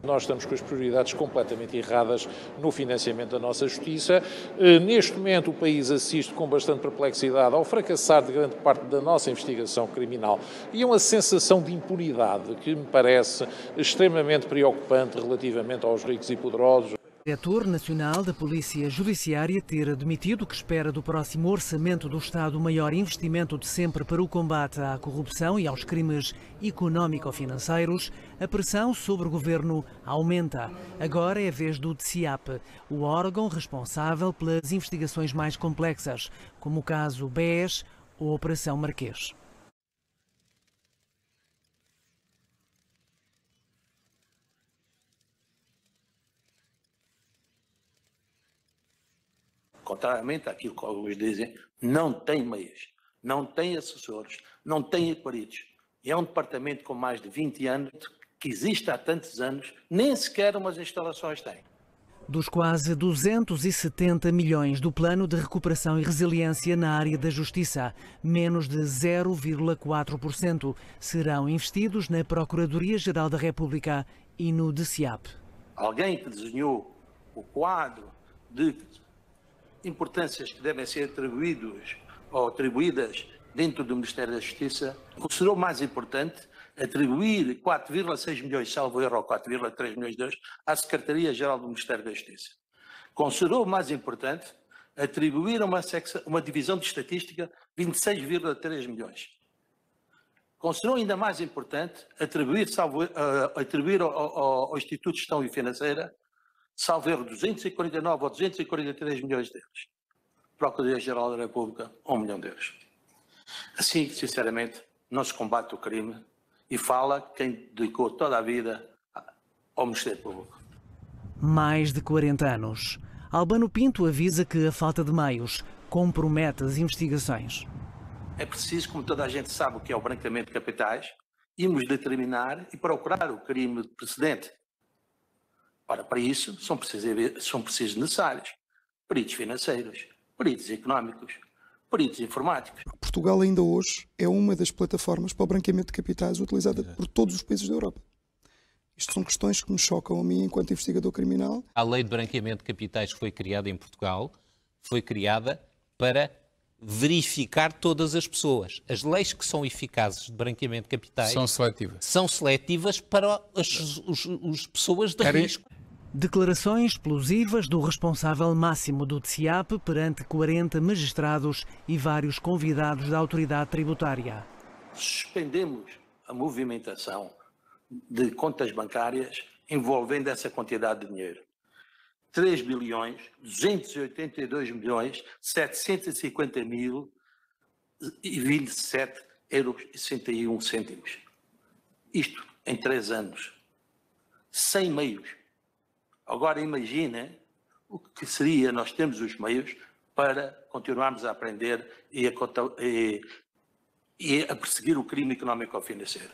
Nós estamos com as prioridades completamente erradas no financiamento da nossa justiça. Neste momento o país assiste com bastante perplexidade ao fracassar de grande parte da nossa investigação criminal e a uma sensação de impunidade que me parece extremamente preocupante relativamente aos ricos e poderosos. O diretor nacional da Polícia Judiciária ter admitido que espera do próximo orçamento do Estado o maior investimento de sempre para o combate à corrupção e aos crimes económico-financeiros, a pressão sobre o governo aumenta. Agora é a vez do DCIAP, o órgão responsável pelas investigações mais complexas, como o caso BES ou Operação Marquês. Contrariamente àquilo que alguns dizem, não tem meios, não tem assessores, não tem peritos. E é um departamento com mais de 20 anos, que existe há tantos anos, nem sequer umas instalações tem. Dos quase 270 milhões do Plano de Recuperação e Resiliência na área da Justiça, menos de 0,4% serão investidos na Procuradoria-Geral da República e no DCIAP. Alguém que desenhou o quadro de importâncias que devem ser atribuídos ou atribuídas dentro do Ministério da Justiça, considerou mais importante atribuir 4,6 milhões, salvo erro, ou 4,3 milhões de euros, à Secretaria-Geral do Ministério da Justiça. Considerou mais importante atribuir a uma divisão de estatística 26,3 milhões. Considerou ainda mais importante atribuir ao Instituto de Gestão Financeira, salvo erro, 249 ou 243 milhões de euros. Procuradoria-Geral da República, 1 milhão de euros. Assim, sinceramente, não se combate o crime e fala quem dedicou toda a vida ao Ministério Público. Mais de 40 anos. Albano Pinto avisa que a falta de meios compromete as investigações. É preciso, como toda a gente sabe o que é o branqueamento de capitais, irmos determinar e procurar o crime precedente. Ora, para isso são precisos necessários peritos financeiros, peritos económicos, peritos informáticos. Portugal ainda hoje é uma das plataformas para o branqueamento de capitais utilizada por todos os países da Europa. Isto são questões que me chocam a mim enquanto investigador criminal. A lei de branqueamento de capitais que foi criada em Portugal foi criada para verificar todas as pessoas. As leis que são eficazes de branqueamento de capitais são seletivas para as pessoas de risco. Declarações explosivas do responsável máximo do DCIAP perante 40 magistrados e vários convidados da autoridade tributária. Suspendemos a movimentação de contas bancárias envolvendo essa quantidade de dinheiro. 3 bilhões, 282 milhões, 750 mil e 27 euros e 61 cêntimos. Isto em 3 anos. Sem meios. Agora imaginem o que seria nós termos os meios para continuarmos a aprender e a perseguir o crime económico-financeiro.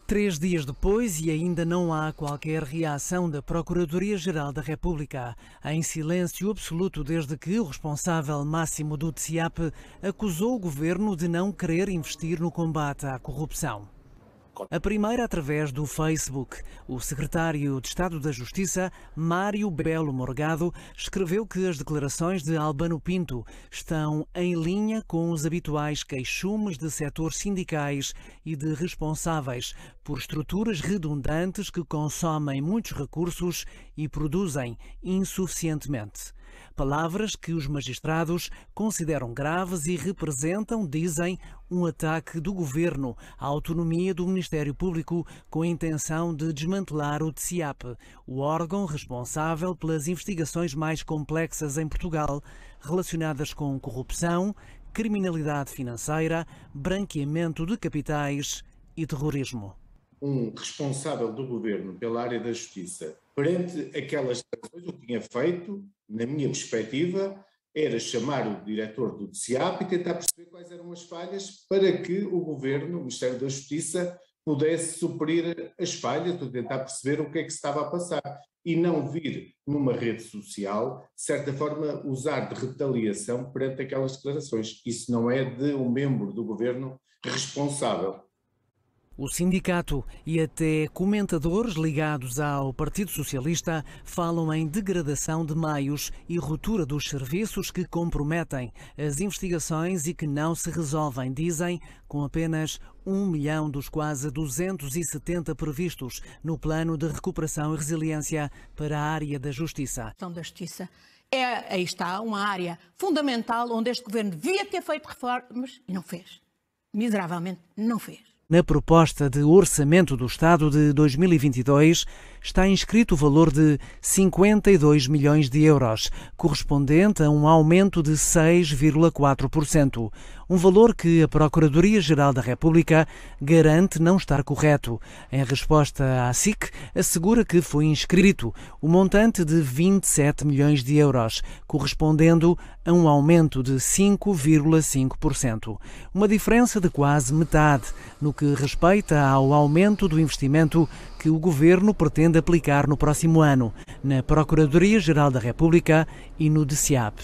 3 dias depois e ainda não há qualquer reação da Procuradoria-Geral da República. Em silêncio absoluto desde que o responsável máximo do DCIAP acusou o governo de não querer investir no combate à corrupção. A primeira através do Facebook. O secretário de Estado da Justiça, Mário Belo Morgado, escreveu que as declarações de Albano Pinto estão em linha com os habituais queixumes de setores sindicais e de responsáveis por estruturas redundantes que consomem muitos recursos e produzem insuficientemente. Palavras que os magistrados consideram graves e representam, dizem, um ataque do governo à autonomia do Ministério Público com a intenção de desmantelar o DCIAP, o órgão responsável pelas investigações mais complexas em Portugal, relacionadas com corrupção, criminalidade financeira, branqueamento de capitais e terrorismo. Um responsável do governo pela área da justiça, perante aquelas coisas, o que tinha feito, na minha perspectiva, era chamar o diretor do DCIAP e tentar perceber quais eram as falhas para que o governo, o Ministério da Justiça, pudesse suprir as falhas, ou tentar perceber o que é que se estava a passar. E não vir numa rede social, de certa forma, usar de retaliação perante aquelas declarações. Isso não é de um membro do governo responsável. O sindicato e até comentadores ligados ao Partido Socialista falam em degradação de meios e ruptura dos serviços que comprometem as investigações e que não se resolvem, dizem, com apenas 1 milhão dos quase 270 previstos no Plano de Recuperação e Resiliência para a área da Justiça. Da Justiça aí está uma área fundamental onde este governo devia ter feito reformas e não fez. Miseravelmente não fez. Na proposta de orçamento do Estado de 2022 está inscrito o valor de 52 milhões de euros, correspondente a um aumento de 6,4%. Um valor que a Procuradoria-Geral da República garante não estar correto. Em resposta à SIC, assegura que foi inscrito o montante de 27 milhões de euros, correspondendo a um aumento de 5,5%. Uma diferença de quase metade no que respeita ao aumento do investimento que o Governo pretende aplicar no próximo ano na Procuradoria-Geral da República e no DCIAP.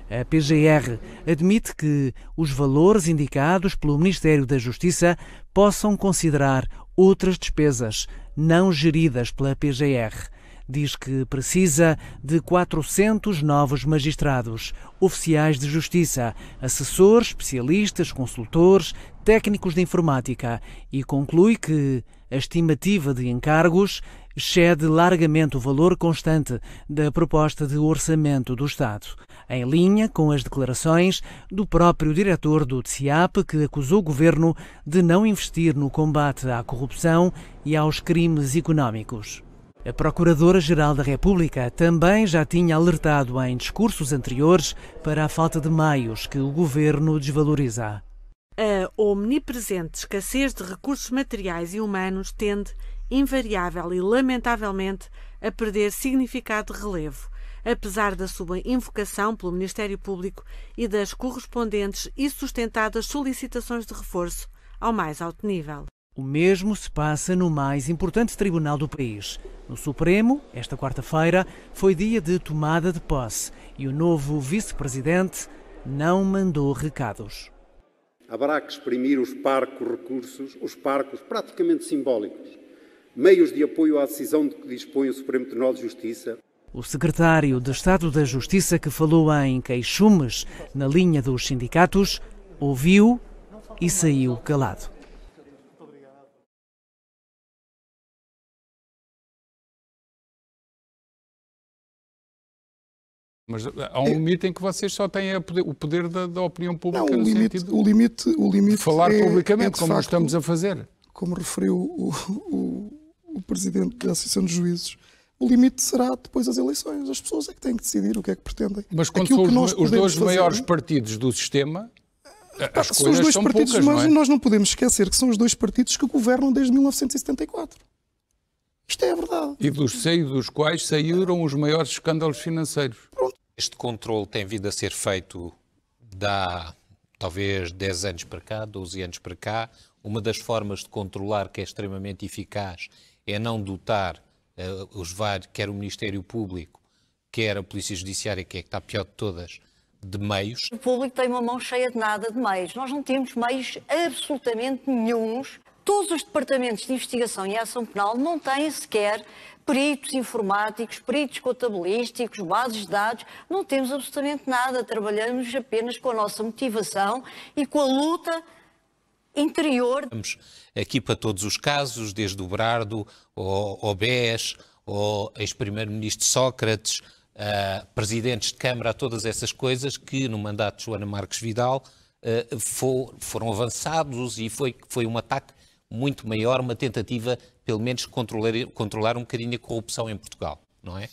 A PGR admite que os valores indicados pelo Ministério da Justiça possam considerar outras despesas não geridas pela PGR. Diz que precisa de 400 novos magistrados, oficiais de justiça, assessores, especialistas, consultores, técnicos de informática e conclui que a estimativa de encargos excede largamente o valor constante da proposta de orçamento do Estado, em linha com as declarações do próprio diretor do DCIAP, que acusou o Governo de não investir no combate à corrupção e aos crimes económicos. A Procuradora-Geral da República também já tinha alertado em discursos anteriores para a falta de meios que o Governo desvaloriza. A omnipresente escassez de recursos materiais e humanos tende, invariável e lamentavelmente, a perder significado de relevo, apesar da sua invocação pelo Ministério Público e das correspondentes e sustentadas solicitações de reforço ao mais alto nível. O mesmo se passa no mais importante tribunal do país. No Supremo, esta quarta-feira, foi dia de tomada de posse e o novo vice-presidente não mandou recados. Haverá que exprimir os parcos praticamente simbólicos, meios de apoio à decisão de que dispõe o Supremo Tribunal de Justiça. O secretário de Estado da Justiça, que falou em queixumes na linha dos sindicatos, ouviu e saiu calado. Mas há um limite em que vocês só têm o poder da opinião pública não, no sentido de falar publicamente, como nós estamos a fazer. Como referiu o Presidente da Associação de Juízes, o limite será depois das eleições. As pessoas é que têm que decidir o que é que pretendem. Mas quando são os dois maiores partidos do sistema, as coisas são poucas, mas não é? Nós não podemos esquecer que são os dois partidos que governam desde 1974. Isto é a verdade. E do seio dos quais saíram os maiores escândalos financeiros. Pronto. Este controle tem vindo a ser feito da talvez 10 anos para cá, 12 anos para cá. Uma das formas de controlar que é extremamente eficaz é não dotar quer o Ministério Público, quer a Polícia Judiciária, que é que está pior de todas, de meios. O público tem uma mão cheia de nada de meios. Nós não temos meios absolutamente nenhuns. Todos os departamentos de investigação e ação penal não têm sequer peritos informáticos, peritos contabilísticos, bases de dados. Não temos absolutamente nada. Trabalhamos apenas com a nossa motivação e com a luta interior. Estamos aqui para todos os casos, desde o Brardo, ao BES, ao ex-primeiro-ministro Sócrates, presidentes de Câmara, a todas essas coisas que no mandato de Joana Marques Vidal foram avançados e foi um ataque muito maior, uma tentativa, pelo menos, de controlar um bocadinho a corrupção em Portugal, não é?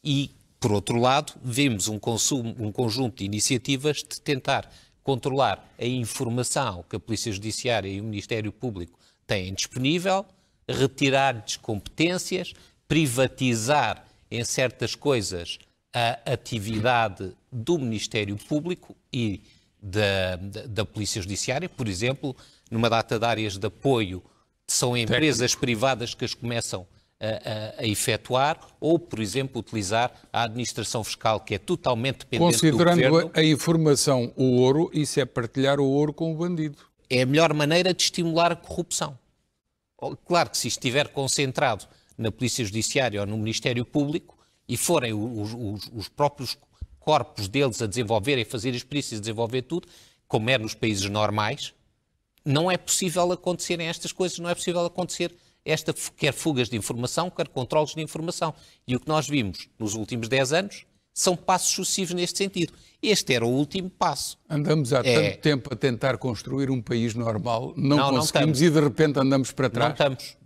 E, por outro lado, vemos um conjunto de iniciativas de tentar controlar a informação que a Polícia Judiciária e o Ministério Público têm disponível, retirar-lhes competências, privatizar em certas coisas a atividade do Ministério Público e da Polícia Judiciária, por exemplo, numa data de áreas de apoio, são empresas privadas que as começam a efetuar, ou, por exemplo, utilizar a administração fiscal, que é totalmente dependente do governo. Considerando a informação o ouro, isso é partilhar o ouro com o bandido. É a melhor maneira de estimular a corrupção. Claro que se estiver concentrado na Polícia Judiciária ou no Ministério Público e forem os próprios corpos deles a desenvolverem, a fazer as perícias, a desenvolver tudo, como é nos países normais, não é possível acontecerem estas coisas, não é possível acontecer quer fugas de informação, quer controles de informação. E o que nós vimos nos últimos 10 anos são passos sucessivos neste sentido. Este era o último passo. Andamos há tanto tempo a tentar construir um país normal, não conseguimos e de repente andamos para trás.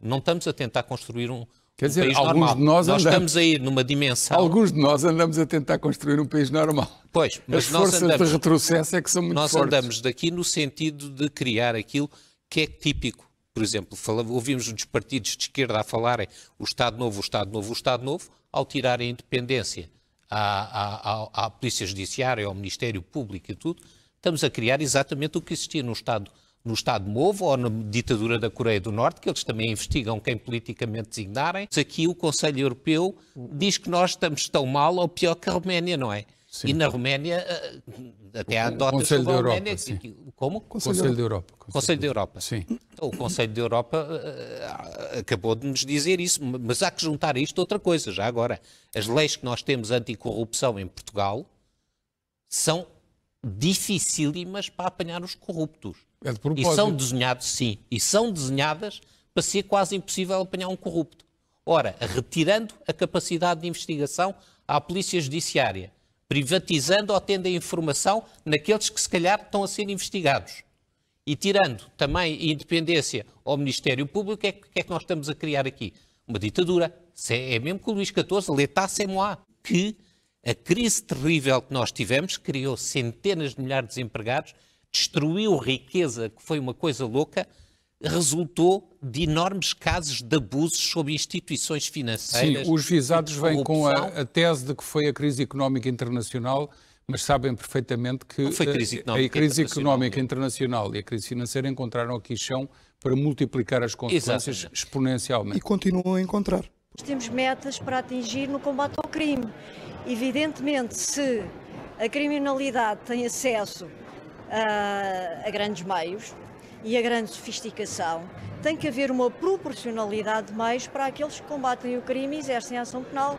Não estamos a tentar construir um Quer dizer, país alguns normal. de nós estamos a ir numa dimensão... Alguns de nós andamos a tentar construir um país normal. Pois, mas as forças de retrocesso é que são muito fortes. Nós andamos daqui no sentido de criar aquilo que é típico. Por exemplo, ouvimos os partidos de esquerda a falarem o Estado Novo, o Estado Novo, o Estado Novo, ao tirarem a independência à Polícia Judiciária, ao Ministério Público e tudo, estamos a criar exatamente o que existia no Estado Novo ou na ditadura da Coreia do Norte, que eles também investigam quem politicamente designarem. Aqui o Conselho Europeu diz que nós estamos tão mal ou pior que a Roménia, não é? Sim. E na Roménia, até há notas sobre a Roménia. Como? Conselho da Europa. Conselho da Europa. Sim. Então, o Conselho da Europa acabou de nos dizer isso, mas há que juntar a isto outra coisa, já agora. As leis que nós temos anticorrupção em Portugal são dificílimas para apanhar os corruptos. É de propósito. E são desenhados, sim, e são desenhadas para ser quase impossível apanhar um corrupto. Ora, retirando a capacidade de investigação à Polícia Judiciária, privatizando ou tendo a informação naqueles que se calhar estão a ser investigados e tirando também independência ao Ministério Público, o que é que nós estamos a criar aqui? Uma ditadura. É mesmo que o Luís XIV, l'état c'est moi, que a crise terrível que nós tivemos criou centenas de milhares de desempregados, destruiu riqueza, que foi uma coisa louca, resultou de enormes casos de abusos sobre instituições financeiras. Sim, os visados vêm com a tese de que foi a crise económica internacional, mas sabem perfeitamente que a crise económica internacional e a crise financeira encontraram aqui chão para multiplicar as consequências exponencialmente. E continuam a encontrar. Temos metas para atingir no combate ao crime. Evidentemente, se a criminalidade tem acesso a grandes meios e a grande sofisticação, tem que haver uma proporcionalidade de meios para aqueles que combatem o crime e exercem a ação penal.